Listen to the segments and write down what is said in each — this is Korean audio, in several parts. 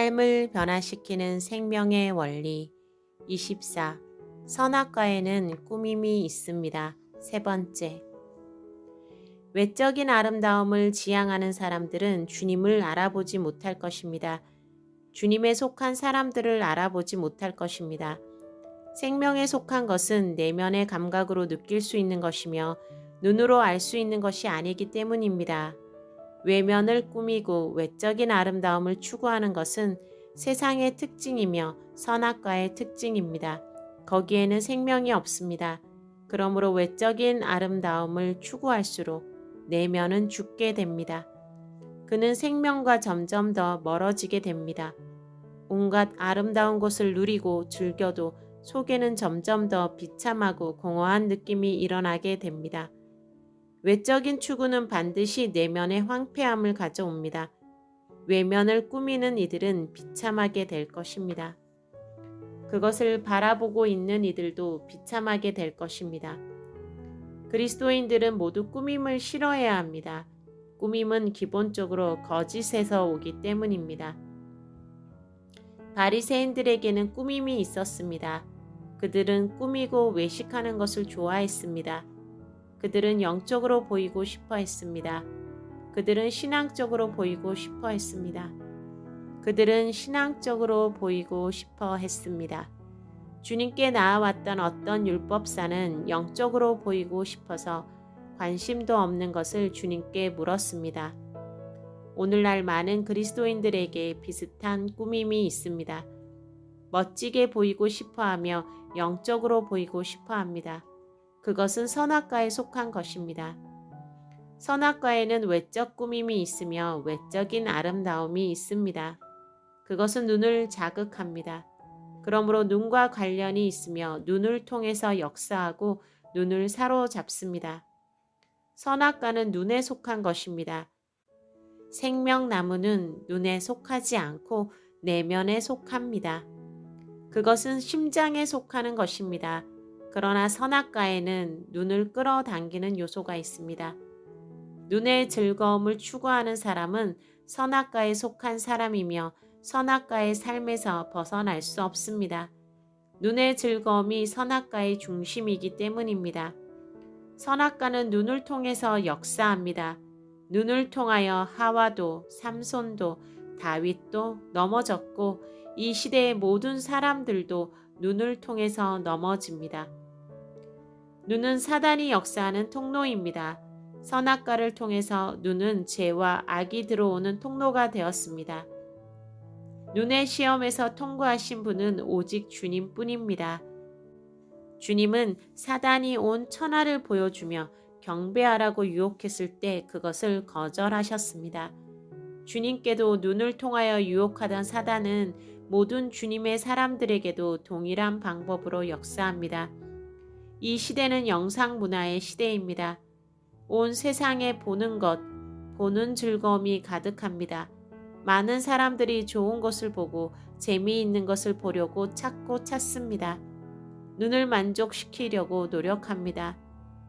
삶을 변화시키는 생명의 원리 24. 선악과에는 꾸밈이 있습니다. 세 번째. 외적인 아름다움을 지향하는 사람들은 주님을 알아보지 못할 것입니다. 주님에 속한 사람들을 알아보지 못할 것입니다. 생명에 속한 것은 내면의 감각으로 느낄 수 있는 것이며 눈으로 알 수 있는 것이 아니기 때문입니다. 외면을 꾸미고 외적인 아름다움을 추구하는 것은 세상의 특징이며 선악과의 특징입니다. 거기에는 생명이 없습니다. 그러므로 외적인 아름다움을 추구할수록 내면은 죽게 됩니다. 그는 생명과 점점 더 멀어지게 됩니다. 온갖 아름다운 것을 누리고 즐겨도 속에는 점점 더 비참하고 공허한 느낌이 일어나게 됩니다. 외적인 추구는 반드시 내면의 황폐함을 가져옵니다. 외면을 꾸미는 이들은 비참하게 될 것입니다. 그것을 바라보고 있는 이들도 비참하게 될 것입니다. 그리스도인들은 모두 꾸밈을 싫어해야 합니다. 꾸밈은 기본적으로 거짓에서 오기 때문입니다. 바리새인들에게는 꾸밈이 있었습니다. 그들은 꾸미고 외식하는 것을 좋아했습니다. 그들은 영적으로 보이고 싶어 했습니다. 그들은 신앙적으로 보이고 싶어 했습니다. 그들은 신앙적으로 보이고 싶어 했습니다. 주님께 나아왔던 어떤 율법사는 영적으로 보이고 싶어서 관심도 없는 것을 주님께 물었습니다. 오늘날 많은 그리스도인들에게 비슷한 꾸밈이 있습니다. 멋지게 보이고 싶어 하며 영적으로 보이고 싶어 합니다. 그것은 선악과에 속한 것입니다. 선악과에는 외적 꾸밈이 있으며 외적인 아름다움이 있습니다. 그것은 눈을 자극합니다. 그러므로 눈과 관련이 있으며 눈을 통해서 역사하고 눈을 사로잡습니다. 선악과는 눈에 속한 것입니다. 생명나무는 눈에 속하지 않고 내면에 속합니다. 그것은 심장에 속하는 것입니다. 그러나 선악과에는 눈을 끌어당기는 요소가 있습니다. 눈의 즐거움을 추구하는 사람은 선악과에 속한 사람이며 선악과의 삶에서 벗어날 수 없습니다. 눈의 즐거움이 선악과의 중심이기 때문입니다. 선악과는 눈을 통해서 역사합니다. 눈을 통하여 하와도 삼손도 다윗도 넘어졌고 이 시대의 모든 사람들도 눈을 통해서 넘어집니다. 눈은 사단이 역사하는 통로입니다. 선악과를 통해서 눈은 죄와 악이 들어오는 통로가 되었습니다. 눈의 시험에서 통과하신 분은 오직 주님뿐입니다. 주님은 사단이 온 천하를 보여주며 경배하라고 유혹했을 때 그것을 거절하셨습니다. 주님께도 눈을 통하여 유혹하던 사단은 모든 주님의 사람들에게도 동일한 방법으로 역사합니다. 이 시대는 영상 문화의 시대입니다. 온 세상에 보는 것, 보는 즐거움이 가득합니다. 많은 사람들이 좋은 것을 보고 재미있는 것을 보려고 찾고 찾습니다. 눈을 만족시키려고 노력합니다.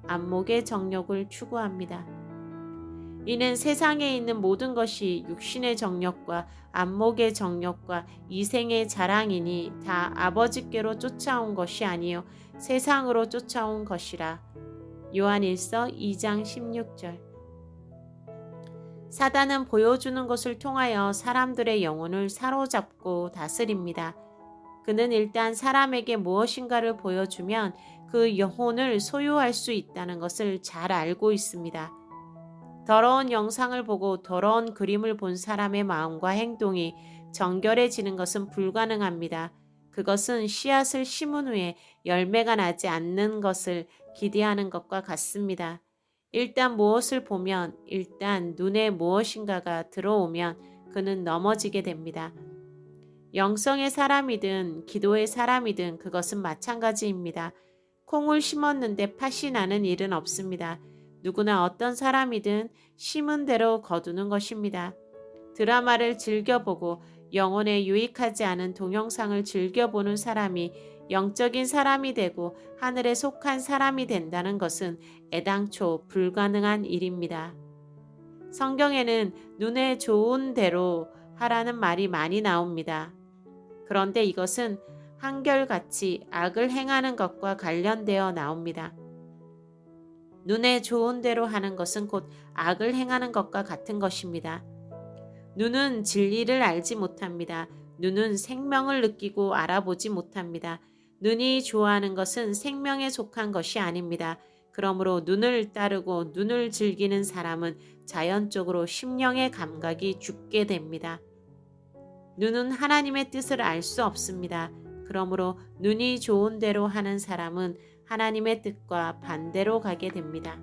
안목의 정욕을 추구합니다. 이는 세상에 있는 모든 것이 육신의 정욕과 안목의 정욕과 이생의 자랑이니 다 아버지께로 쫓아온 것이 아니요 세상으로 쫓아온 것이라. 요한일서 2장 16절. 사단은 보여주는 것을 통하여 사람들의 영혼을 사로잡고 다스립니다. 그는 일단 사람에게 무엇인가를 보여주면 그 영혼을 소유할 수 있다는 것을 잘 알고 있습니다. 더러운 영상을 보고 더러운 그림을 본 사람의 마음과 행동이 정결해지는 것은 불가능합니다. 그것은 씨앗을 심은 후에 열매가 나지 않는 것을 기대하는 것과 같습니다. 일단 무엇을 보면, 일단 눈에 무엇인가가 들어오면 그는 넘어지게 됩니다. 영성의 사람이든 기도의 사람이든 그것은 마찬가지입니다. 콩을 심었는데 팥이 나는 일은 없습니다. 누구나 어떤 사람이든 심은 대로 거두는 것입니다. 드라마를 즐겨보고 영혼에 유익하지 않은 동영상을 즐겨보는 사람이 영적인 사람이 되고 하늘에 속한 사람이 된다는 것은 애당초 불가능한 일입니다. 성경에는 눈에 좋은 대로 하라는 말이 많이 나옵니다. 그런데 이것은 한결같이 악을 행하는 것과 관련되어 나옵니다. 눈에 좋은 대로 하는 것은 곧 악을 행하는 것과 같은 것입니다. 눈은 진리를 알지 못합니다. 눈은 생명을 느끼고 알아보지 못합니다. 눈이 좋아하는 것은 생명에 속한 것이 아닙니다. 그러므로 눈을 따르고 눈을 즐기는 사람은 자연적으로 심령의 감각이 죽게 됩니다. 눈은 하나님의 뜻을 알 수 없습니다. 그러므로 눈이 좋은 대로 하는 사람은 하나님의 뜻과 반대로 가게 됩니다.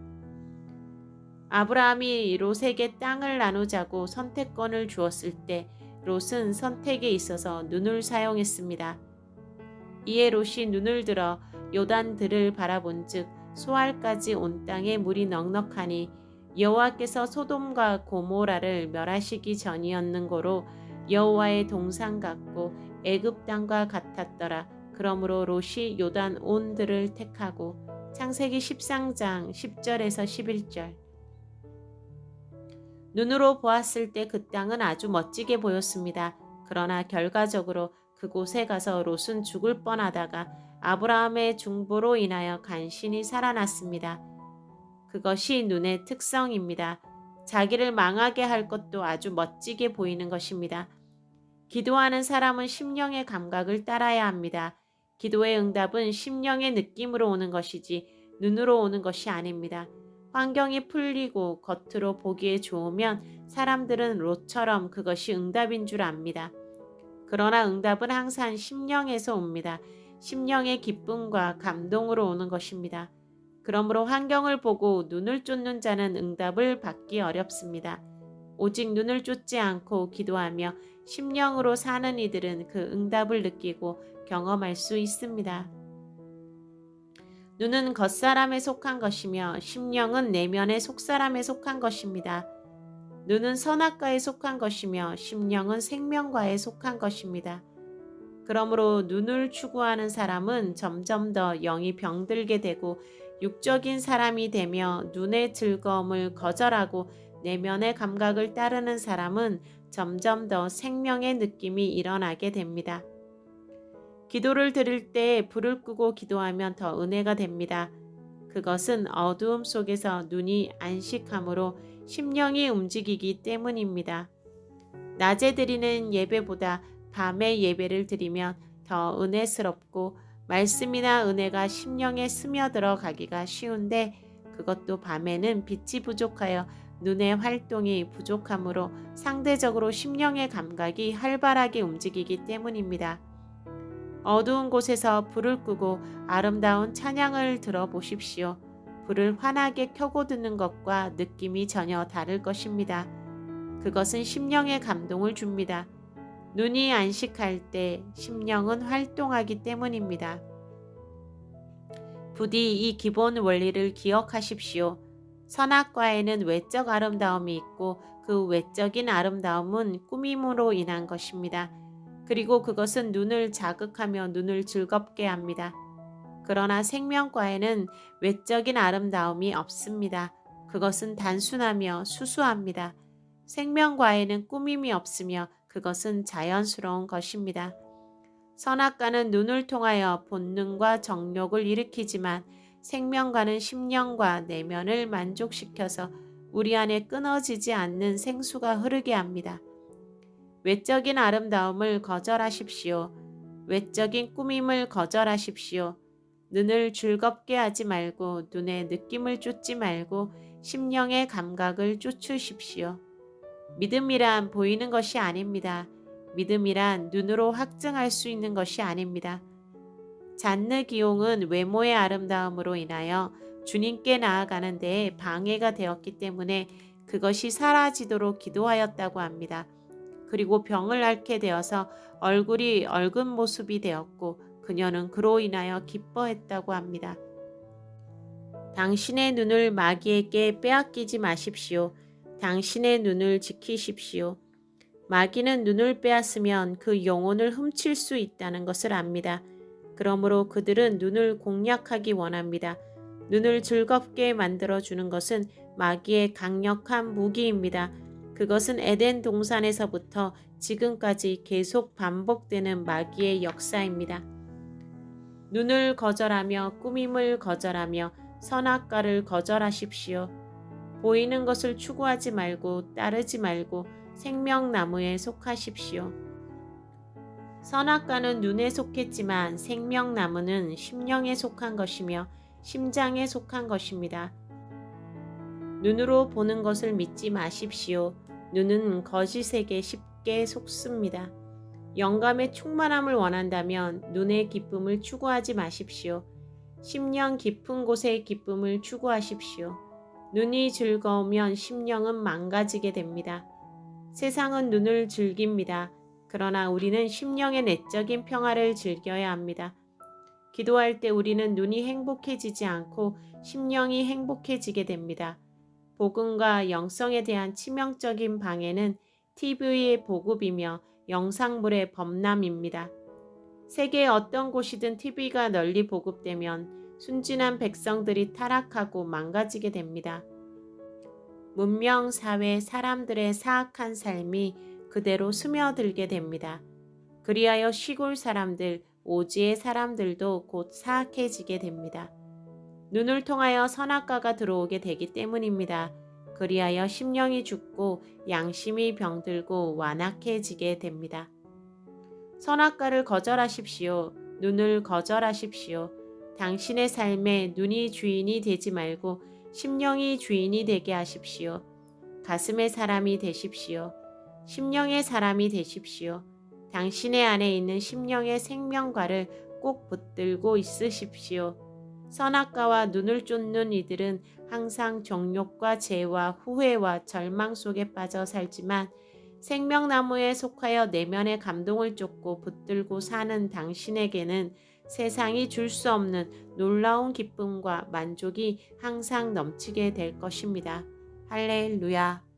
아브라함이 롯에게 땅을 나누자고 선택권을 주었을 때 롯은 선택에 있어서 눈을 사용했습니다. 이에 롯이 눈을 들어 요단들을 바라본즉 소알까지 온 땅에 물이 넉넉하니 여호와께서 소돔과 고모라를 멸하시기 전이었는고로 여호와의 동산 같고 애굽 땅과 같았더라. 그러므로 롯이 요단 온들을 택하고 창세기 13장 10절에서 11절. 눈으로 보았을 때 그 땅은 아주 멋지게 보였습니다. 그러나 결과적으로 그곳에 가서 롯은 죽을 뻔하다가 아브라함의 중보로 인하여 간신히 살아났습니다. 그것이 눈의 특성입니다. 자기를 망하게 할 것도 아주 멋지게 보이는 것입니다. 기도하는 사람은 심령의 감각을 따라야 합니다. 기도의 응답은 심령의 느낌으로 오는 것이지 눈으로 오는 것이 아닙니다. 환경이 풀리고 겉으로 보기에 좋으면 사람들은 롯처럼 그것이 응답인 줄 압니다. 그러나 응답은 항상 심령에서 옵니다. 심령의 기쁨과 감동으로 오는 것입니다. 그러므로 환경을 보고 눈을 쫓는 자는 응답을 받기 어렵습니다. 오직 눈을 쫓지 않고 기도하며 심령으로 사는 이들은 그 응답을 느끼고 경험할 수 있습니다. 눈은 겉사람에 속한 것이며 심령은 내면의 속사람에 속한 것입니다. 눈은 선악과에 속한 것이며 심령은 생명과에 속한 것입니다. 그러므로 눈을 추구하는 사람은 점점 더 영이 병들게 되고 육적인 사람이 되며 눈의 즐거움을 거절하고 내면의 감각을 따르는 사람은 점점 더 생명의 느낌이 일어나게 됩니다. 기도를 드릴 때 불을 끄고 기도하면 더 은혜가 됩니다. 그것은 어두움 속에서 눈이 안식함으로 심령이 움직이기 때문입니다. 낮에 드리는 예배보다 밤에 예배를 드리면 더 은혜스럽고 말씀이나 은혜가 심령에 스며들어 가기가 쉬운데 그것도 밤에는 빛이 부족하여 눈의 활동이 부족하므로 상대적으로 심령의 감각이 활발하게 움직이기 때문입니다. 어두운 곳에서 불을 끄고 아름다운 찬양을 들어보십시오. 불을 환하게 켜고 듣는 것과 느낌이 전혀 다를 것입니다. 그것은 심령의 감동을 줍니다. 눈이 안식할 때 심령은 활동하기 때문입니다. 부디 이 기본 원리를 기억하십시오. 선악과에는 외적 아름다움이 있고 그 외적인 아름다움은 꾸밈으로 인한 것입니다. 그리고 그것은 눈을 자극하며 눈을 즐겁게 합니다. 그러나 생명과에는 외적인 아름다움이 없습니다. 그것은 단순하며 수수합니다. 생명과에는 꾸밈이 없으며 그것은 자연스러운 것입니다. 선악과는 눈을 통하여 본능과 정욕을 일으키지만 생명과는 심령과 내면을 만족시켜서 우리 안에 끊어지지 않는 생수가 흐르게 합니다. 외적인 아름다움을 거절하십시오. 외적인 꾸밈을 거절하십시오. 눈을 즐겁게 하지 말고 눈의 느낌을 쫓지 말고 심령의 감각을 쫓으십시오. 믿음이란 보이는 것이 아닙니다. 믿음이란 눈으로 확증할 수 있는 것이 아닙니다. 잔느 기용은 외모의 아름다움으로 인하여 주님께 나아가는 데에 방해가 되었기 때문에 그것이 사라지도록 기도하였다고 합니다. 그리고 병을 앓게 되어서 얼굴이 얽은 모습이 되었고 그녀는 그로 인하여 기뻐했다고 합니다. 당신의 눈을 마귀에게 빼앗기지 마십시오. 당신의 눈을 지키십시오. 마귀는 눈을 빼앗으면 그 영혼을 훔칠 수 있다는 것을 압니다. 그러므로 그들은 눈을 공략하기 원합니다. 눈을 즐겁게 만들어주는 것은 마귀의 강력한 무기입니다. 그것은 에덴 동산에서부터 지금까지 계속 반복되는 마귀의 역사입니다. 눈을 거절하며 꾸밈을 거절하며 선악과를 거절하십시오. 보이는 것을 추구하지 말고 따르지 말고 생명나무에 속하십시오. 선악과는 눈에 속했지만 생명나무는 심령에 속한 것이며 심장에 속한 것입니다. 눈으로 보는 것을 믿지 마십시오. 눈은 거짓에게 쉽게 속습니다. 영감의 충만함을 원한다면 눈의 기쁨을 추구하지 마십시오. 심령 깊은 곳의 기쁨을 추구하십시오. 눈이 즐거우면 심령은 망가지게 됩니다. 세상은 눈을 즐깁니다. 그러나 우리는 심령의 내적인 평화를 즐겨야 합니다. 기도할 때 우리는 눈이 행복해지지 않고 심령이 행복해지게 됩니다. 복음과 영성에 대한 치명적인 방해는 TV의 보급이며 영상물의 범람입니다. 세계의 어떤 곳이든 TV가 널리 보급되면 순진한 백성들이 타락하고 망가지게 됩니다. 문명 사회 사람들의 사악한 삶이 그대로 스며들게 됩니다. 그리하여 시골 사람들, 오지의 사람들도 곧 사악해지게 됩니다. 눈을 통하여 선악과가 들어오게 되기 때문입니다. 그리하여 심령이 죽고 양심이 병들고 완악해지게 됩니다. 선악과를 거절하십시오. 눈을 거절하십시오. 당신의 삶에 눈이 주인이 되지 말고 심령이 주인이 되게 하십시오. 가슴의 사람이 되십시오. 심령의 사람이 되십시오. 당신의 안에 있는 심령의 생명과를 꼭 붙들고 있으십시오. 선악과와 눈을 쫓는 이들은 항상 정욕과 죄와 후회와 절망 속에 빠져 살지만 생명나무에 속하여 내면의 감동을 쫓고 붙들고 사는 당신에게는 세상이 줄 수 없는 놀라운 기쁨과 만족이 항상 넘치게 될 것입니다. 할렐루야.